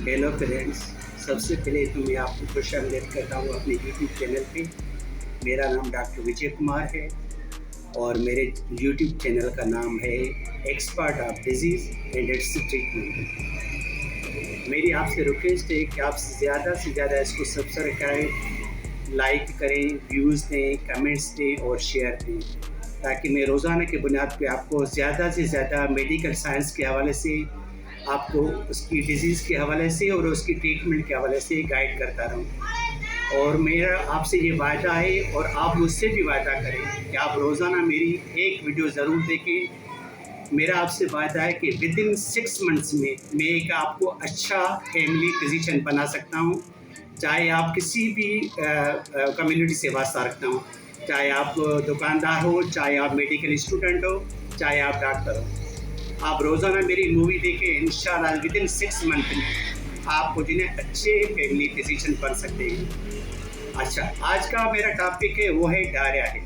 Hello friends, सबसे पहले तो मैं आपको खुशामदीद करता हूँ अपने यूट्यूब चैनल पे। मेरा नाम डॉक्टर विजय कुमार है और मेरे यूट्यूब चैनल का नाम है expert of disease and it's treatment. मेरी आपसे रिक्वेस्ट है कि आप ज़्यादा से ज़्यादा इसको सब्सक्राइब करें, लाइक करें, व्यूज़ दें, कमेंट्स दें और शेयर दें, ताकि मैं रोज़ाना की बुनियाद पे आपको ज़्यादा से ज़्यादा मेडिकल साइंस के हवाले से, आपको उसकी डिज़ीज़ के हवाले से और उसकी ट्रीटमेंट के हवाले से गाइड करता रहूँ। और मेरा आपसे ये वादा है और आप मुझसे भी वादा करें कि आप रोज़ाना मेरी एक वीडियो ज़रूर देखें। मेरा आपसे वादा है कि विदिन 6 मंथ्स में मैं एक आपको अच्छा फैमिली फिजिशियन बना सकता हूँ, चाहे आप किसी भी कम्युनिटी से वास्ता रखता हूँ, चाहे आप दुकानदार हो, चाहे आप मेडिकल स्टूडेंट हो, चाहे आप डॉक्टर हो। आप रोज़ाना मेरी मूवी देखें, इंशाल्लाह विदिन 6 मंथ में आप मुझे अच्छे फैमिली फिजिशियन बन सकते हैं। अच्छा, आज का मेरा टॉपिक है वो है डायरिया है।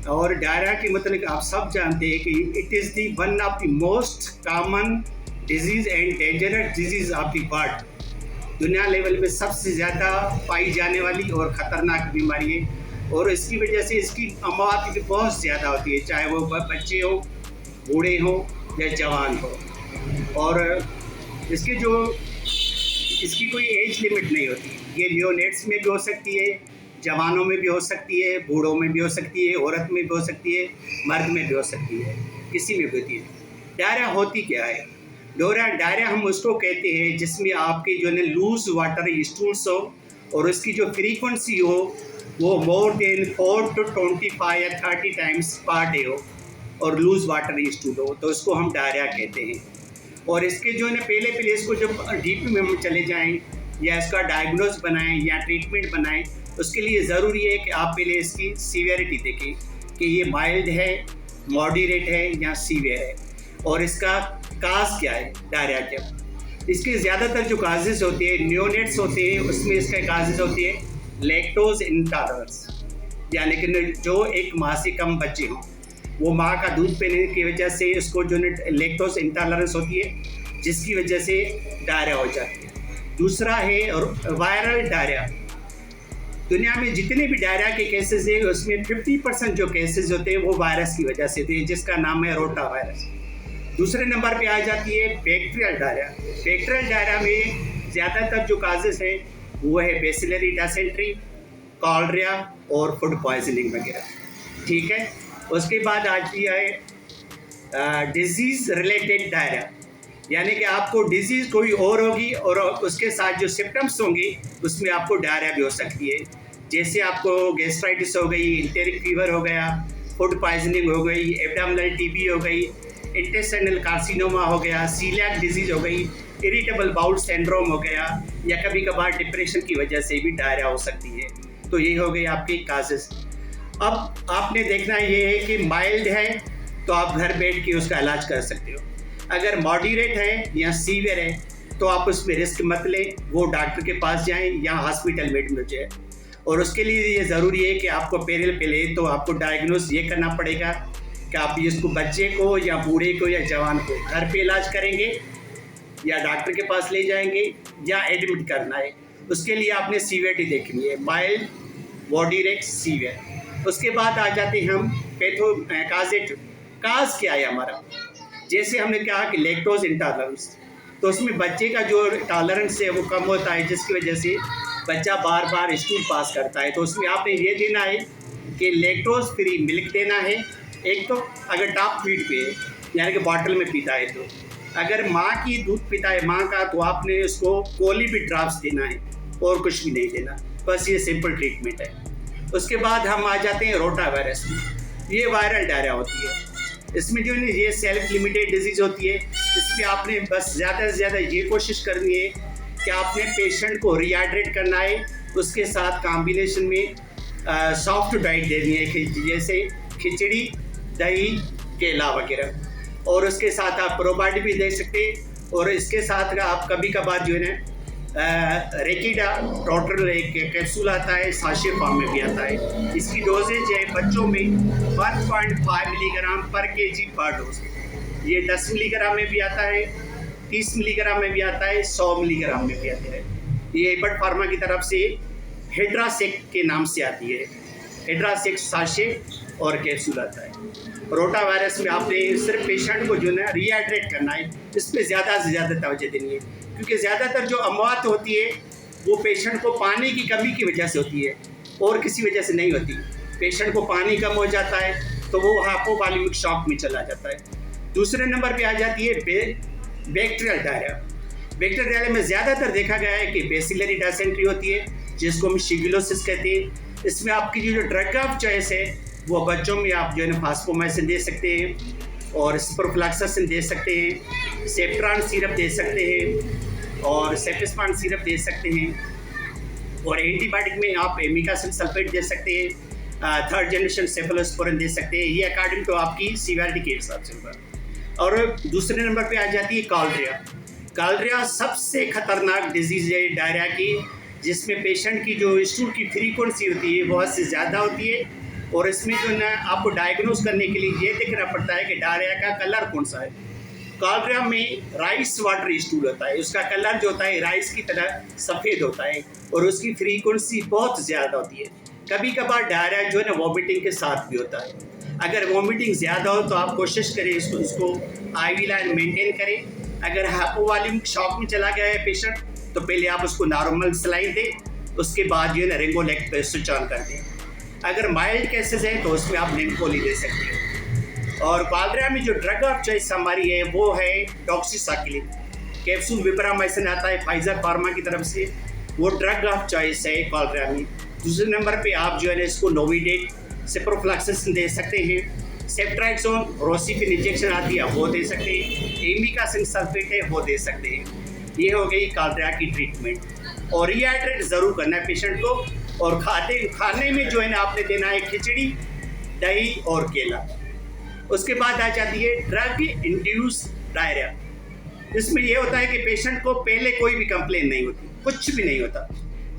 और डायरिया के मतलब आप सब जानते हैं कि it is the one of the most common disease and dangerous disease of the world. दुनिया लेवल में सबसे ज़्यादा पाई जाने वाली और ख़तरनाक बीमारी है, और इसकी वजह से इसकी मौत भी बहुत ज़्यादा होती है, चाहे वो बच्चे हो, बूढ़े हो या जवान हो। और इसकी कोई एज लिमिट नहीं होती। ये नियोनेट्स में भी हो सकती है, जवानों में भी हो सकती है, बूढ़ों में भी हो सकती है, औरत में भी हो सकती है, मर्द में भी हो सकती है, किसी में भी होती है। डायरिया होती क्या है? डायरिया हम उसको कहते हैं जिसमें आपके जो है लूज वाटर स्टूल्स हो और उसकी जो फ्रीक्वेंसी हो वो मोर देन 4 to 25 या 30 टाइम्स पर डे हो और लूज वाटर स्टूल हो, तो उसको हम डायरिया कहते हैं। और इसके जो है पहले इसको जब डीप में हम चले जाएं या इसका डायग्नोज बनाएं या ट्रीटमेंट बनाएं, उसके लिए ज़रूरी है कि आप पहले इसकी सीवियरिटी देखें कि ये माइल्ड है, मॉडरेट है या सीवियर है, और इसका काज क्या है डायरिया के। इसके ज़्यादातर जो काजेज़ होते हैं, नियोनेट्स होते हैं, उसमें इसके काजेज़ होती है लैक्टोज इंटॉलरेंस, यानी कि जो एक माह से कम बच्चे हों, वो माँ का दूध पीने की वजह से उसको जो लैक्टोज इंटॉलरेंस होती है, जिसकी वजह से डायरिया हो जाती है। दूसरा है और वायरल डायरिया। दुनिया में जितने भी डायरिया के केसेस हैं उसमें 50% जो केसेस होते हैं वो वायरस की वजह से होते हैं, जिसका नाम है रोटा वायरस। दूसरे नंबर पे आ जाती है बैक्टीरियल डायरिया। बैक्टीरियल डायरिया में ज़्यादातर जो काजेस हैं वो है बेसिलरी डिसेंट्री, कॉलरिया और फूड पॉइजनिंग वगैरह, ठीक है। उसके बाद आती है डिजीज़ रिलेटेड डायरिया, यानी कि आपको डिजीज़ कोई और होगी और उसके साथ जो सिम्टम्स होंगे उसमें आपको डायरिया भी हो सकती है। जैसे आपको गैस्ट्राइटिस हो गई, इंटेरिक फीवर हो गया, फूड पॉइजनिंग हो गई, एब्डोमिनल टीबी हो गई, इंटेस्टाइनल कार्सिनोमा हो गया, सीलियाक डिजीज़ हो गई, इरिटेबल बाउल सिंड्रोम हो गया, या कभी कभार डिप्रेशन की वजह से भी डायरिया हो सकती है। तो ये हो गई आपकी काजेज़। अब आपने देखना ये है कि माइल्ड है तो आप घर बैठ के उसका इलाज कर सकते हो। अगर मॉडरेट है या सीवियर है तो आप उसमें रिस्क मत लें, वो डॉक्टर के पास जाएं या हॉस्पिटल में एडमिट जाए। और उसके लिए ये ज़रूरी है कि आपको पहले तो आपको डायग्नोस ये करना पड़ेगा कि आप इसको बच्चे को या बूढ़े को या जवान को घर पे इलाज करेंगे या डॉक्टर के पास ले जाएंगे या एडमिट करना है। उसके लिए आपने सीवियरिटी देखनी है, माइल्ड, मॉडरेट, सीवियर। उसके बाद आ जाते हैं हम काज क्या है हमारा। जैसे हमने कहा कि लैक्टोज इंटॉलरेंस, तो उसमें बच्चे का जो टॉलरेंस है वो कम होता है, जिसकी वजह से बच्चा बार बार स्टूल पास करता है। तो उसमें आपने ये देना है कि लैक्टोज फ्री मिल्क देना है, एक तो अगर टॉप फीड पे है यानी कि बॉटल में पीता है, तो अगर माँ की दूध पीता है माँ का, तो आपने उसको कोली ड्रॉप्स देना है और कुछ भी नहीं देना, बस ये सिंपल ट्रीटमेंट है। उसके बाद हम आ जाते हैं रोटा वायरस में। ये वायरल डायरिया होती है, इसमें जो है ये सेल्फ लिमिटेड डिजीज़ होती है। इसमें आपने बस ज़्यादा से ज़्यादा ये कोशिश करनी है कि आपने पेशेंट को रिहाइड्रेट करना है, उसके साथ कॉम्बिनेशन में सॉफ्ट डाइट देनी है, जैसे खिचड़ी, दही, केला वगैरह, और उसके साथ आप प्रोबायोटिक भी दे सकते हैं। और इसके साथ आप कभी कभार जो है रेकिडा टोटल एक कैप्सूल आता है, साशे फॉर्म में भी आता है। इसकी डोजेज है बच्चों में 1.5 मिलीग्राम पर केजी पर डोज। ये 10 मिलीग्राम में भी आता है 30 मिलीग्राम में भी आता है, 100 मिलीग्राम में भी आता है। ये एबट फार्मा की तरफ से हेड्रासेक के नाम से आती है। हेड्रासेक साशे और कैप्सूल आता है। रोटा वायरस में आपने सिर्फ पेशेंट को जो है रिहाइड्रेट करना है, इस पर ज़्यादा से ज़्यादा तवज्जो देनी है, क्योंकि ज़्यादातर जो अमवात होती है वो पेशेंट को पानी की कमी की वजह से होती है और किसी वजह से नहीं होती। पेशेंट को पानी कम हो जाता है तो वो हाइपोवॉल्यूमिक शॉक में चला जाता है। दूसरे नंबर पे आ जाती है बैक्टीरियल डायरिया। बैक्टीरियल डायरिया में ज़्यादातर देखा गया है कि बेसिलरी डायसेंट्री होती है, जिसको हम शिगिलोसिस कहते हैं। इसमें आपकी जो ड्रग ऑफ चॉइस है वो बच्चों में आप जो है ना फास्फोमाइसिन दे सकते हैं और स्प्रोफ्लैक्सासिन दे सकते हैं, सेफ्ट्रान सिरप दे सकते हैं और सेफिस्पान सिरप दे सकते हैं, और एंटीबायोटिक में आप एमिकासिल सल्फेट दे सकते हैं, थर्ड जनरेशन सेफलोस्पोरिन दे सकते हैं। ये अकॉर्डिंग टू आपकी सीवियरिटी के हिसाब से होगा। और दूसरे नंबर पे आ जाती है कॉलरिया। कॉलरिया सबसे खतरनाक डिजीज़ है डायरिया की, जिसमें पेशेंट की जो स्टूल की फ्रीक्वेंसी होती है बहुत से ज़्यादा होती है, और इसमें जो ना आपको डायग्नोज करने के लिए ये देखना पड़ता है कि डायरिया का कलर कौन सा है। कॉलरिया में राइस वाटर स्टूल होता है, उसका कलर जो होता है राइस की तरह सफ़ेद होता है और उसकी फ्रीक्वेंसी बहुत ज़्यादा होती है। कभी कभार डायरिया जो है ना वॉमिटिंग के साथ भी होता है। अगर वॉमिटिंग ज़्यादा हो तो आप कोशिश करें इसको IV लाइन मेंटेन करें। अगर हाइपोवॉल्यूमिक शॉक में चला गया है पेशेंट तो पहले आप उसको नॉर्मल सलाइन दें, उसके बाद जो है ना रेंगोलेक्ट पे स्विच ऑन कर दें। अगर माइल्ड केसेस है तो उसमें आप निम्कोली दे सकते हैं। और कॉलरिया में जो ड्रग ऑफ चॉइस हमारी है वो है डॉक्सीसाइक्लिन। कैप्सूल विपरामाइसिन आता है फाइजर फार्मा की तरफ से, वो ड्रग ऑफ चॉइस है कॉलरिया में। दूसरे नंबर पे आप जो है ना इसको नोविडेट सेप्रोफ्लैक्सासिन दे सकते हैं, सेफ्ट्राइक्सोन रोसिफिन इंजेक्शन आती है वो दे सकते हैं, एमिकासिन सल्फेट है वो दे सकते हैं। ये हो गई कॉलरिया की ट्रीटमेंट। और रिहाइड्रेट ज़रूर करना है पेशेंट को, और खाने में जो है ना आपने देना है खिचड़ी, दही और केला। उसके बाद आ जाती है ड्रग इंड्यूस डायरिया। इसमें यह होता है कि पेशेंट को पहले कोई भी कंप्लेन नहीं होती, कुछ भी नहीं होता।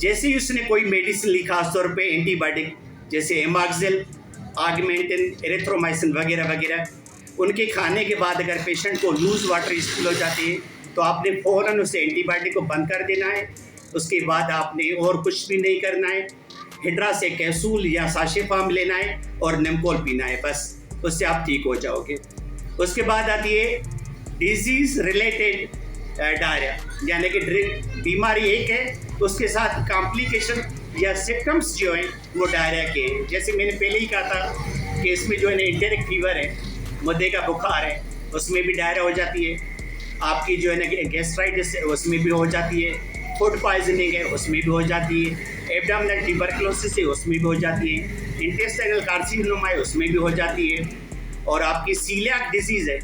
जैसे ही उसने कोई मेडिसिन ली, खासतौर पे एंटीबायोटिक जैसे एमाक्सिल, आगमेंटिन, एरिथ्रोमाइसिन वगैरह वगैरह, उनके खाने के बाद अगर पेशेंट को लूज वाटर स्टूल हो जाते हैं तो आपने फ़ौरन उसे एंटीबायोटिक को बंद कर देना है। उसके बाद आपने और कुछ भी नहीं करना है, हेड्रासेक कैप्सूल या साशे फार्म लेना है और निम्कोल पीना है, बस उससे आप ठीक हो जाओगे। उसके बाद आती है डिजीज़ रिलेटेड डायरिया, यानी कि बीमारी एक है उसके साथ कॉम्प्लिकेशन या सिम्टम्स जो हैं वो डायरिया के हैं। जैसे मैंने पहले ही कहा था कि इसमें जो है ना एंटेरिक फीवर है, मुद्दे का बुखार है, उसमें भी डायरिया हो जाती है। आपकी जो है ना गैस्ट्राइटिस है उसमें भी हो जाती है, फूड पॉइजनिंग है उसमें भी हो जाती है, एब्डोमिनल ट्यूबरकुलोसिस है उसमें भी हो जाती है, इंटेस्टाइनल कार्सिनोमा है उसमें भी हो जाती है, और आपकी सीलियाक डिजीज़ है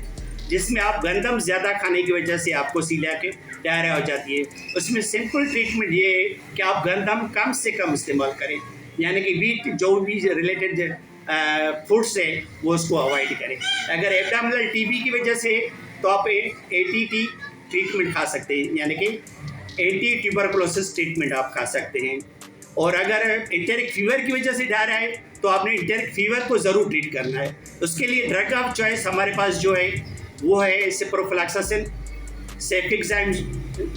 जिसमें आप गंदम ज़्यादा खाने की वजह से आपको सीलियाक डायरिया हो जाती है। उसमें सिंपल ट्रीटमेंट ये है कि आप गंदम कम से कम इस्तेमाल करें, यानी कि वीट जो भी रिलेटेड फूड्स है वो उसको अवॉइड करें। अगर एब्डोमिनल TB की वजह से तो आप ATT ट्रीटमेंट खा सकते हैं, यानी कि एंटी ट्यूबरकुलोसिस ट्रीटमेंट आप खा सकते हैं। और अगर एंटेरिक फीवर की वजह से डायरिया है तो आपने एंटेरिक फीवर को ज़रूर ट्रीट करना है। उसके लिए ड्रग ऑफ चॉइस हमारे पास जो है वो है सेप्रोफ्लैक्सासिन, सेफिक्साइम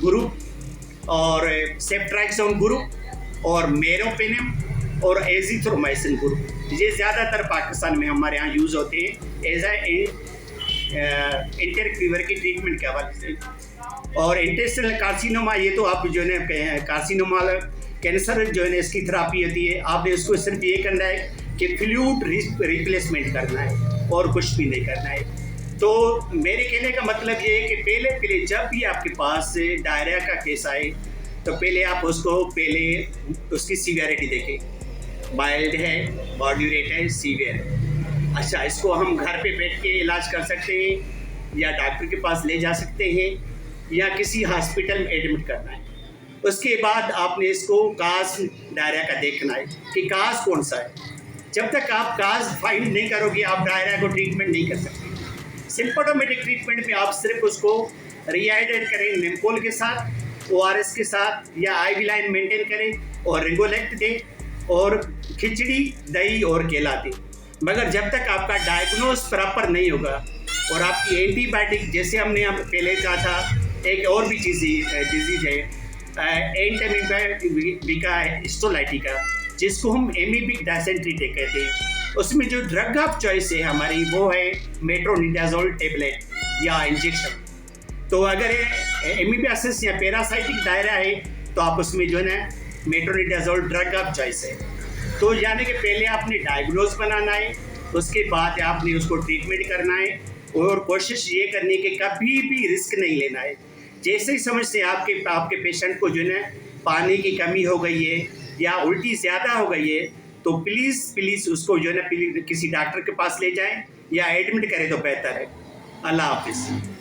ग्रुप और सेफ्ट्राइक्सोन ग्रुप और मेरोपेनिम और एजिथ्रोमाइसिन ग्रुप। ये ज़्यादातर पाकिस्तान में हमारे यहाँ यूज़ होते हैं एज एंटेरिक फीवर की ट्रीटमेंट के हवाले से। और इंटेस्टाइनल कार्सिनोमा, ये तो आप जो है ना कार्सिनोमा कैंसर जो है ना इसकी थेरापी होती है। आपने उसको सिर्फ ये करना है कि फ्लूइड रिप्लेसमेंट करना है और कुछ भी नहीं करना है। तो मेरे कहने का मतलब ये है कि पहले जब भी आपके पास डायरिया का केस आए तो पहले आप उसकी सीवियरिटी देखें, माइल्ड है, मॉडरेट है, सीवियर है। अच्छा, इसको हम घर पे बैठ के इलाज कर सकते हैं या डॉक्टर के पास ले जा सकते हैं या किसी हॉस्पिटल में एडमिट करना है। उसके बाद आपने इसको काज डायरिया का देखना है कि काज कौन सा है। जब तक आप काज फाइंड नहीं करोगे आप डायरिया को ट्रीटमेंट नहीं कर सकते। सिम्पटोमेटिक ट्रीटमेंट में आप सिर्फ उसको रिहाइड्रेट करें निम्कोल के साथ, ORS के साथ, या IV लाइन मेंटेन करें और रिंगोलेक्ट दें और खिचड़ी, दही और केला दें। मगर जब तक आपका डायग्नोज प्रॉपर नहीं होगा और आपकी एंटीबायोटिक, जैसे हमने पहले कहा था एक और भी डिजीज है एंटेमीबिका हिस्टोलाइटिका, जिसको हम एमीबिक डायसेंट्री कहते हैं। उसमें जो ड्रग ऑफ चॉइस है हमारी वो है मेट्रोनिडाजोल टेबलेट या इंजेक्शन। तो अगर एमीबियासिस या पैरासाइटिक दायरा है तो आप उसमें जो है ना मेट्रोनिडाजोल ड्रग ऑफ चॉइस है। तो यानी कि पहले आपने डायग्नोज बनाना है, उसके बाद आपने उसको ट्रीटमेंट करना है और कोशिश ये करनी कि कभी भी रिस्क नहीं लेना है। जैसे ही समझते हैं आपके पेशेंट को जो है ना पानी की कमी हो गई है या उल्टी ज़्यादा हो गई है, तो प्लीज़ उसको जो है ना किसी डॉक्टर के पास ले जाएं या एडमिट करें तो बेहतर है। अल्लाह हाफिज़।